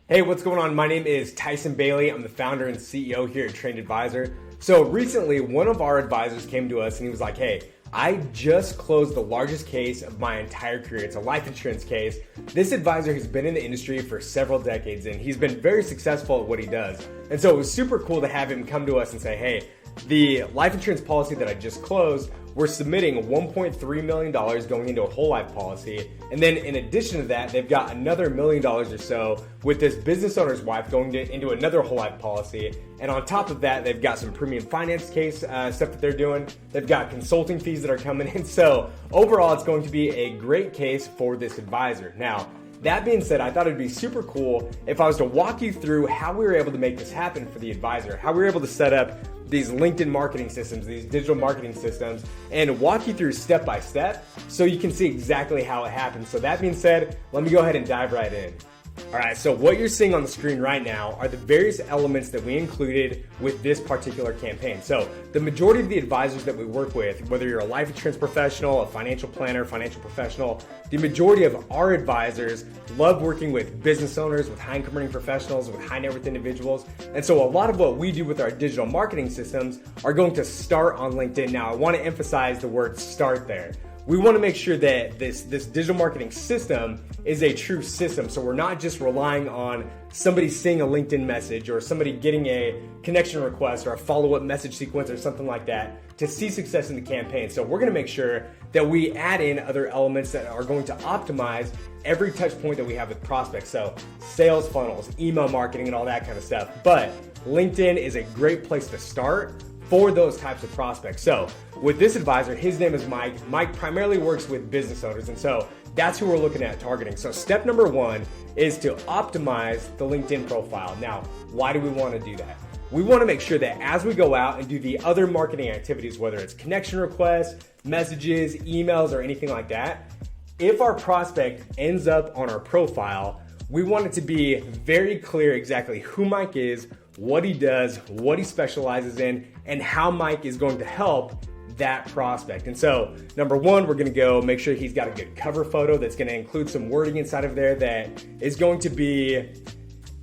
Hey, what's going on? My name is Tyson Bailey. I'm the founder and CEO here at Trained Advisor. So recently, one of our advisors came to us and he was like, hey, I just closed the largest case of my entire career. It's a life insurance case. This advisor has been in the industry for several decades and he's been very successful at what he does. And so it was super cool to have him come to us and say, hey, the life insurance policy that I just closed, we're submitting $1.3 million going into a whole life policy. And then in addition to that, they've got another $1 million or so with this business owner's wife going into another whole life policy. And on top of that, they've got some premium finance case stuff that they're doing. They've got consulting fees that are coming in. So overall, it's going to be a great case for this advisor. Now, that being said, I thought it'd be super cool if I was to walk you through how we were able to make this happen for the advisor, how we were able to set up these LinkedIn marketing systems, these digital marketing systems, and walk you through step by step so you can see exactly how it happens. So that being said, let me go ahead and dive right in. All right, so what you're seeing on the screen right now are the various elements that we included with this particular campaign. So the majority of the advisors that we work with, whether you're a life insurance professional, a financial planner, financial professional, the majority of our advisors love working with business owners, with high income earning professionals, with high net worth individuals. And so a lot of what we do with our digital marketing systems are going to start on LinkedIn. Now, I want to emphasize the word start there. We want to make sure that this digital marketing system is a true system. So we're not just relying on somebody seeing a LinkedIn message or somebody getting a connection request or a follow-up message sequence or something like that to see success in the campaign. So we're going to make sure that we add in other elements that are going to optimize every touch point that we have with prospects. So sales funnels, email marketing, and all that kind of stuff. But LinkedIn is a great place to start for those types of prospects. So with this advisor, his name is Mike. Mike primarily works with business owners. And so that's who we're looking at targeting. So step number one is to optimize the LinkedIn profile. Now, why do we want to do that? We want to make sure that as we go out and do the other marketing activities, whether it's connection requests, messages, emails, or anything like that, if our prospect ends up on our profile, we want it to be very clear exactly who Mike is, what he does, what he specializes in, and how Mike is going to help that prospect. And so, number one, we're going to go make sure he's got a good cover photo that's going to include some wording inside of there that is going to be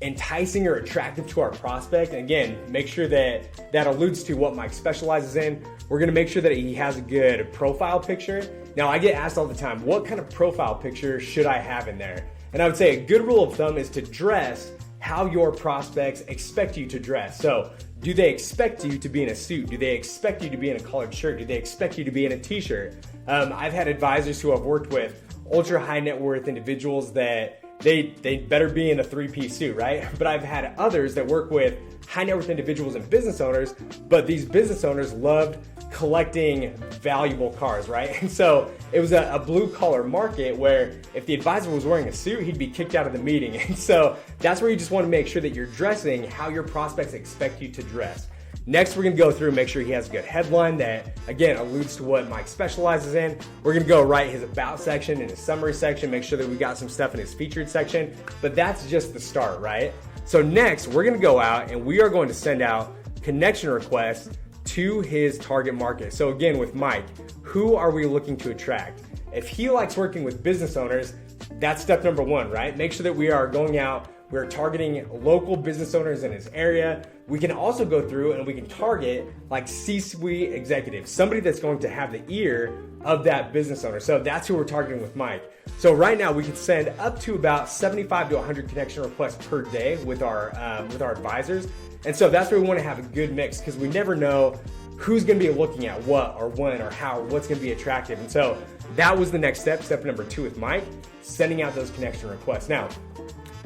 enticing or attractive to our prospect. And again, make sure that that alludes to what Mike specializes in. We're going to make sure that he has a good profile picture. Now, I get asked all the time, what kind of profile picture should I have in there? And I would say a good rule of thumb is to dress how your prospects expect you to dress. So do they expect you to be in a suit? Do they expect you to be in a collared shirt? Do they expect you to be in a t-shirt? I've had advisors who have worked with ultra high net worth individuals that they better be in a three-piece suit, right? But I've had others that work with high net worth individuals and business owners, but these business owners loved collecting valuable cars, right? And so it was a blue collar market where if the advisor was wearing a suit, he'd be kicked out of the meeting. And so that's where you just want to make sure that you're dressing how your prospects expect you to dress. Next, we're going to go through and make sure he has a good headline that, again, alludes to what Mike specializes in. We're going to go write his about section and his summary section, make sure that we got some stuff in his featured section, but that's just the start, right? So next, we're going to go out and we are going to send out connection requests to his target market. So again, with Mike, who are we looking to attract? If he likes working with business owners, that's step number one, right? Make sure that we are going out, we're targeting local business owners in his area. We can also go through and we can target like C-suite executives, somebody that's going to have the ear of that business owner. So that's who we're targeting with Mike. So right now we can send up to about 75 to 100 connection requests per day with our advisors. And so that's where we want to have a good mix because we never know who's going to be looking at what or when or how, or what's going to be attractive. And so that was the next step, step number two with Mike, sending out those connection requests. Now,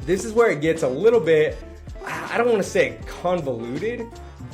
this is where it gets a little bit, I don't want to say convoluted,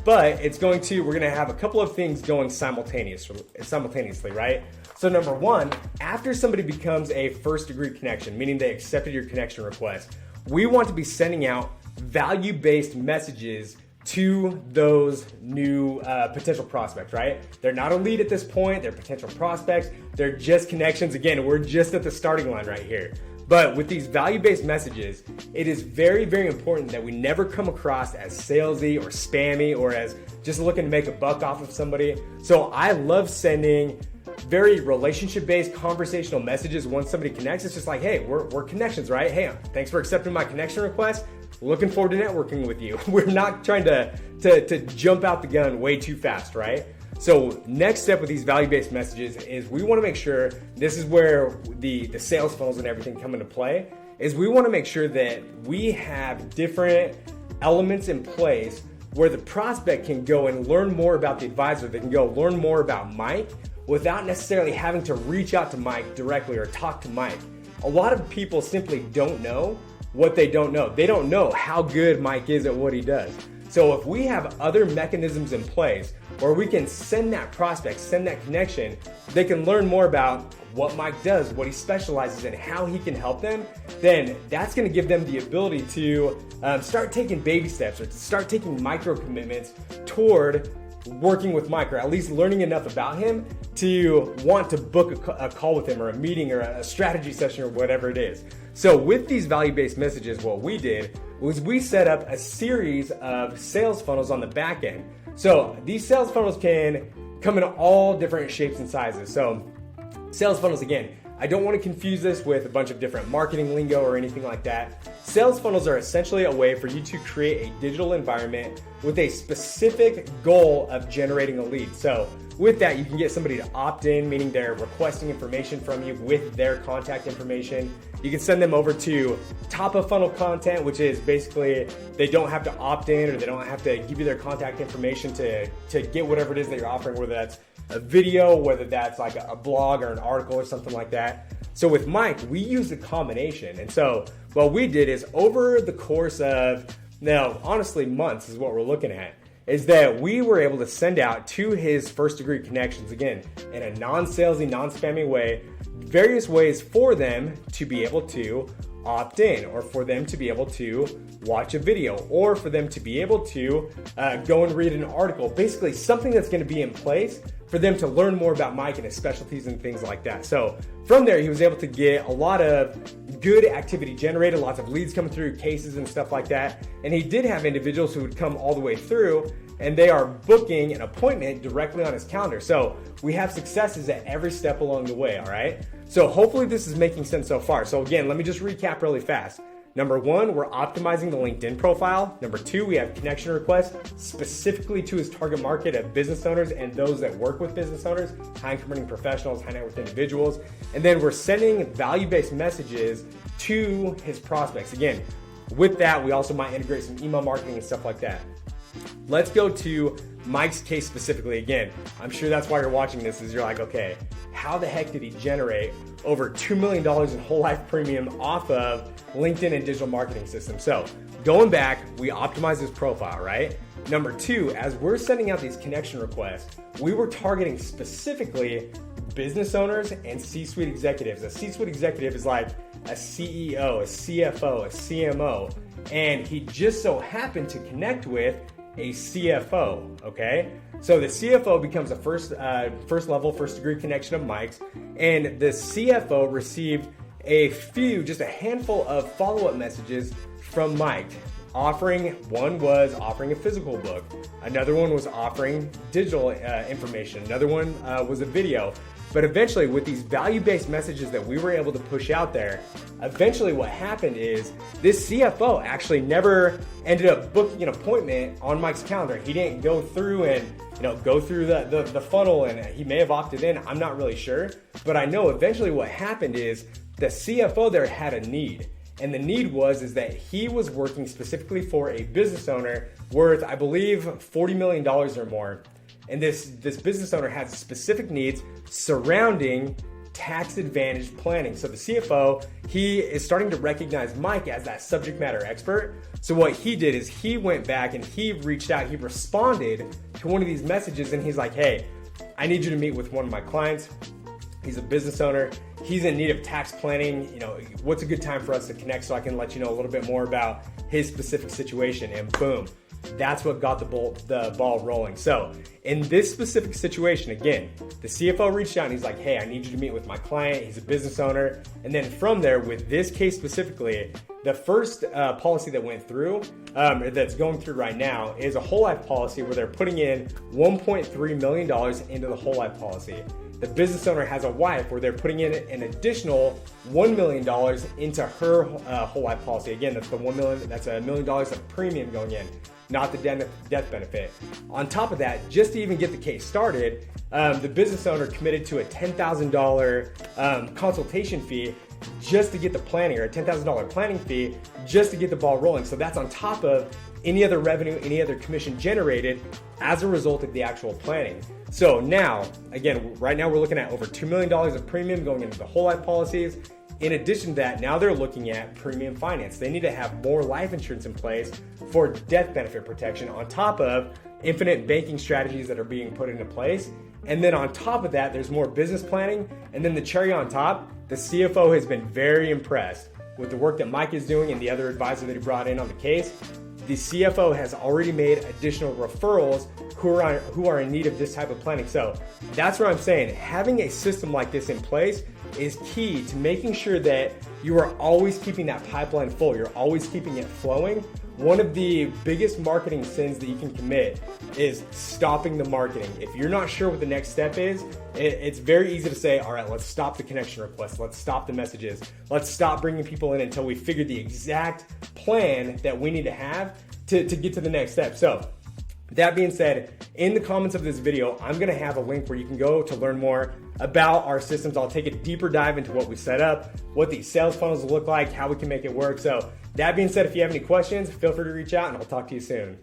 but we're going to have a couple of things going simultaneously, right? So number one, after somebody becomes a first degree connection, meaning they accepted your connection request, we want to be sending out value-based messages to those new potential prospects, right? They're not a lead at this point, they're potential prospects, they're just connections. Again, we're just at the starting line right here. But with these value-based messages, it is very, very important that we never come across as salesy or spammy or as just looking to make a buck off of somebody. So I love sending very relationship-based conversational messages once somebody connects. It's just like, hey, we're connections, right? Hey, thanks for accepting my connection request. looking forward to networking with you. We're not trying to jump out the gun way too fast, right? So next step with these value-based messages is we want to make sure, this is where the sales funnels and everything come into play, is we want to make sure that we have different elements in place where the prospect can go and learn more about the advisor. They can go learn more about Mike without necessarily having to reach out to Mike directly or talk to Mike. A lot of people simply don't know what they don't know. They don't know how good Mike is at what he does. So if we have other mechanisms in place where we can send that prospect, send that connection, they can learn more about what Mike does, what he specializes in, how he can help them, then that's going to give them the ability to start taking baby steps or to start taking micro commitments toward working with Mike, or at least learning enough about him to want to book a call with him or a meeting or a strategy session or whatever it is. So with these value-based messages, what we did was we set up a series of sales funnels on the back end. So these sales funnels can come in all different shapes and sizes. So sales funnels, again, I don't want to confuse this with a bunch of different marketing lingo or anything like that. Sales funnels are essentially a way for you to create a digital environment with a specific goal of generating a lead. So with that, you can get somebody to opt in, meaning they're requesting information from you with their contact information. You can send them over to top of funnel content, which is basically they don't have to opt in or they don't have to give you their contact information to get whatever it is that you're offering, whether that's a video, whether that's like a blog or an article or something like that. So with Mike, we used a combination. And so what we did is over the course of, now honestly months is what we're looking at, is that we were able to send out to his first degree connections, again, in a non-salesy, non-spammy way, various ways for them to be able to opt in, or for them to be able to watch a video, or for them to be able to go and read an article, basically something that's going to be in place for them to learn more about Mike and his specialties and things like that. So from there, he was able to get a lot of good activity generated, lots of leads coming through, cases and stuff like that. And he did have individuals who would come all the way through and they are booking an appointment directly on his calendar. So we have successes at every step along the way, all right? So hopefully this is making sense so far. So again, let me just recap really fast. Number one, we're optimizing the LinkedIn profile. Number two, we have connection requests specifically to his target market of business owners and those that work with business owners, high converting professionals, high net worth individuals. And then we're sending value-based messages to his prospects. Again, with that, we also might integrate some email marketing and stuff like that. Let's go to Mike's case specifically. Again, I'm sure that's why you're watching this, is you're like, okay, how the heck did he generate over $2 million in whole life premium off of LinkedIn and digital marketing systems? So going back, we optimized his profile, right? Number two, as we're sending out these connection requests, we were targeting specifically business owners and C-suite executives. A C-suite executive is like a CEO, a CFO, a CMO, and he just so happened to connect with a CFO, okay? So the CFO becomes a first level, first degree connection of Mike's, and the CFO received just a handful of follow-up messages from Mike. One was offering a physical book. Another one was offering digital information. Another one was a video. But eventually, with these value-based messages that we were able to push out there, eventually what happened is this CFO actually never ended up booking an appointment on Mike's calendar. He didn't go through and go through the funnel, and he may have opted in. I'm not really sure. But I know eventually what happened is the CFO there had a need. And the need is that he was working specifically for a business owner worth, I believe, $40 million or more. And this business owner has specific needs surrounding tax advantage planning. So the CFO, he is starting to recognize Mike as that subject matter expert. So what he did is he went back and he reached out, he responded to one of these messages, and he's like, hey, I need you to meet with one of my clients. He's a business owner. He's in need of tax planning. What's a good time for us to connect so I can let you know a little bit more about his specific situation? And boom, that's what got the ball rolling. So in this specific situation, again, the CFO reached out and he's like, hey, I need you to meet with my client. He's a business owner. And then from there, with this case specifically, the first policy that went through, that's going through right now, is a whole life policy where they're putting in $1.3 million into the whole life policy. the business owner has a wife where they're putting in an additional $1 million into her whole life policy. Again, that's the $1 million, that's $1 million of premium going in, not the death benefit. On top of that, just to even get the case started, the business owner committed to a $10,000 consultation fee just to get the planning, or a $10,000 planning fee just to get the ball rolling. So that's on top of any other revenue, any other commission generated as a result of the actual planning. So now, again, right now we're looking at over $2 million of premium going into the whole life policies. In addition to that, now they're looking at premium finance. They need to have more life insurance in place for death benefit protection on top of infinite banking strategies that are being put into place. And then on top of that, there's more business planning. And then the cherry on top, the CFO has been very impressed with the work that Mike is doing and the other advisor that he brought in on the case. The CFO has already made additional referrals who are in need of this type of planning. So that's what I'm saying. Having a system like this in place is key to making sure that you are always keeping that pipeline full. You're always keeping it flowing. One of the biggest marketing sins that you can commit is stopping the marketing. If you're not sure what the next step is, it's very easy to say, all right, let's stop the connection requests. Let's stop the messages. Let's stop bringing people in until we figure the exact plan that we need to have to get to the next step. So that being said, in the comments of this video, I'm gonna have a link where you can go to learn more about our systems. I'll take a deeper dive into what we set up, what these sales funnels look like, how we can make it work. So that being said, if you have any questions, feel free to reach out and I'll talk to you soon.